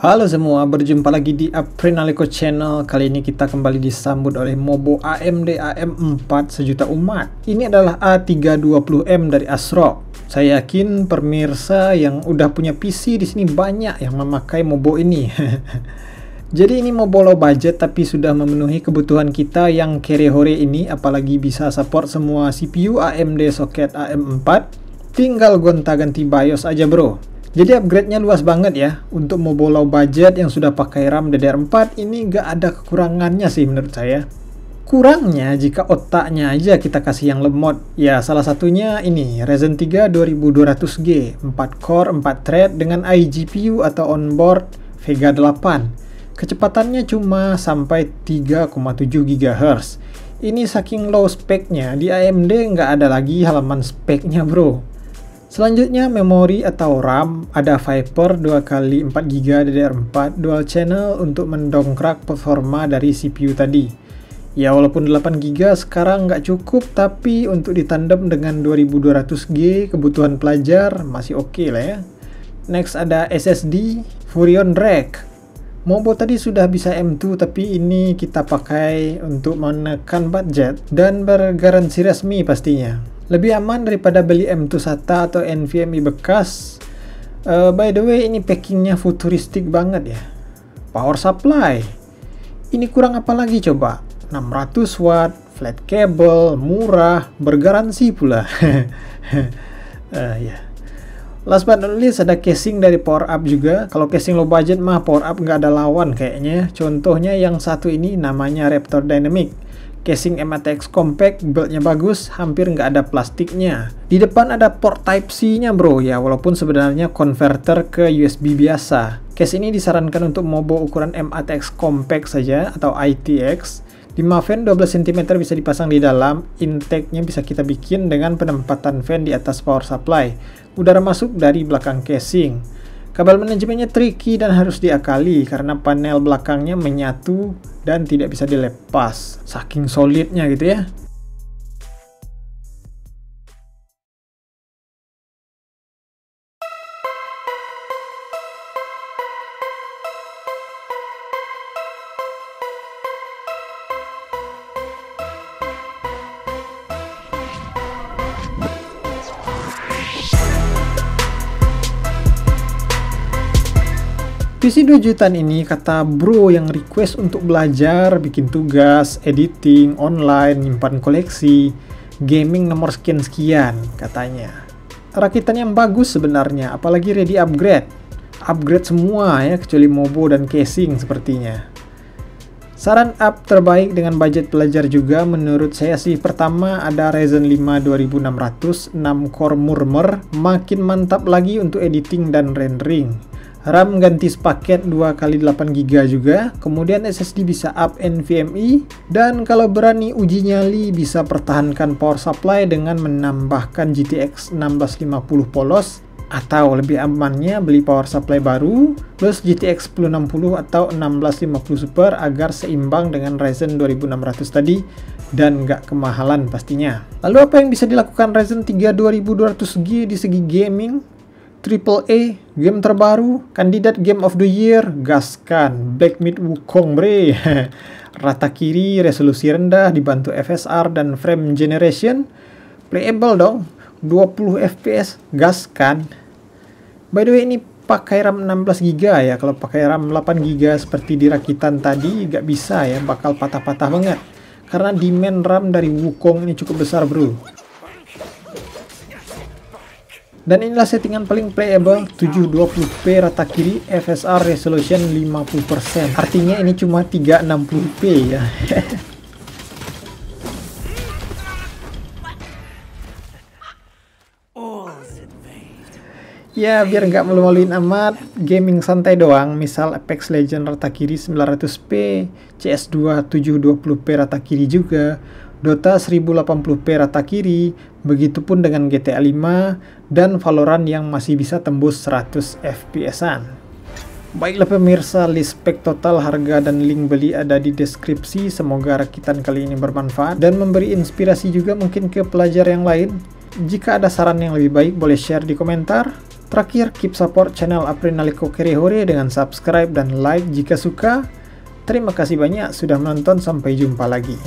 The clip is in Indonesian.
Halo semua, berjumpa lagi di Aprenaleko Channel. Kali ini kita kembali disambut oleh Mobo AMD AM4 sejuta umat. Ini adalah A320M dari ASRock. Saya yakin pemirsa yang udah punya PC di sini banyak yang memakai Mobo ini. Jadi ini Mobo low budget tapi sudah memenuhi kebutuhan kita yang kere-hore ini, apalagi bisa support semua CPU AMD soket AM4. Tinggal gonta-ganti BIOS aja bro. Jadi upgrade-nya luas banget ya. Untuk Mobo low budget yang sudah pakai RAM DDR4 ini nggak ada kekurangannya sih menurut saya. Kurangnya jika otaknya aja kita kasih yang lemot. Ya salah satunya ini Ryzen 3 2200G 4 core 4 thread dengan iGPU atau onboard Vega 8. Kecepatannya cuma sampai 3,7 GHz. Ini saking low speknya, di AMD nggak ada lagi halaman speknya bro. Selanjutnya memori atau RAM, ada Viper 2x4GB DDR4 dual channel untuk mendongkrak performa dari CPU tadi. Ya walaupun 8GB sekarang nggak cukup, tapi untuk ditandem dengan 2200G kebutuhan pelajar masih oke lah ya. Next ada SSD Furion Drake. Mobo tadi sudah bisa M2 tapi ini kita pakai untuk menekan budget dan bergaransi resmi pastinya. Lebih aman daripada beli M2 SATA atau NVMe bekas. By the way, ini packingnya futuristik banget ya. Power supply. Ini kurang apa lagi coba? 600 watt, flat cable, murah, bergaransi pula. Ya. Last but not least ada casing dari Power Up juga. Kalau casing low budget mah Power Up nggak ada lawan kayaknya. Contohnya yang satu ini namanya Raptor Dynamic. Casing MATX compact, build-nya bagus, hampir nggak ada plastiknya. Di depan ada port Type-C-nya bro ya, walaupun sebenarnya converter ke USB biasa. Case ini disarankan untuk Mobo ukuran MATX compact saja atau ITX. 5 fan 12 cm bisa dipasang di dalam. Intake-nya bisa kita bikin dengan penempatan fan di atas power supply. Udara masuk dari belakang casing. Kabel manajemennya tricky dan harus diakali karena panel belakangnya menyatu dan tidak bisa dilepas. Saking solidnya gitu ya. PC 2 jutaan ini kata bro yang request untuk belajar, bikin tugas, editing, online, nyimpan koleksi, gaming nomor sekian-sekian katanya. Rakitan yang bagus sebenarnya, apalagi ready upgrade. Upgrade semua ya, kecuali Mobo dan casing sepertinya. Saran up terbaik dengan budget pelajar juga menurut saya sih, pertama ada Ryzen 5 2600 6 core murmur, makin mantap lagi untuk editing dan rendering. RAM ganti sepaket 2x8GB juga, kemudian SSD bisa up NVMe, dan kalau berani uji nyali bisa pertahankan power supply dengan menambahkan GTX 1650 polos, atau lebih amannya beli power supply baru plus GTX 1060 atau 1650 Super agar seimbang dengan Ryzen 2600 tadi dan nggak kemahalan pastinya. Lalu apa yang bisa dilakukan Ryzen 3 2200G di segi gaming? AAA, game terbaru, kandidat Game of the Year, gaskan, Black Myth Wukong bre. Rata kiri, resolusi rendah, dibantu FSR dan frame generation, playable dong, 20 FPS, gaskan. By the way ini pakai RAM 16GB ya, kalau pakai RAM 8GB seperti di rakitan tadi gak bisa ya, bakal patah-patah banget. Karena demand RAM dari Wukong ini cukup besar bro. Dan inilah settingan paling playable, 720p rata kiri, FSR resolution 50%. Artinya ini cuma 360p ya. Ya biar nggak malu-maluin amat, gaming santai doang, misal Apex Legends rata kiri 900p, CS2 720p rata kiri juga, Dota 1080p rata kiri, begitupun dengan GTA 5 dan Valorant yang masih bisa tembus 100 FPS-an. Baiklah pemirsa, list spek total, harga dan link beli ada di deskripsi. Semoga rakitan kali ini bermanfaat dan memberi inspirasi juga mungkin ke pelajar yang lain. Jika ada saran yang lebih baik boleh share di komentar. Terakhir, keep support channel Aprinaliko Kerehore dengan subscribe dan like jika suka. Terima kasih banyak sudah menonton, sampai jumpa lagi.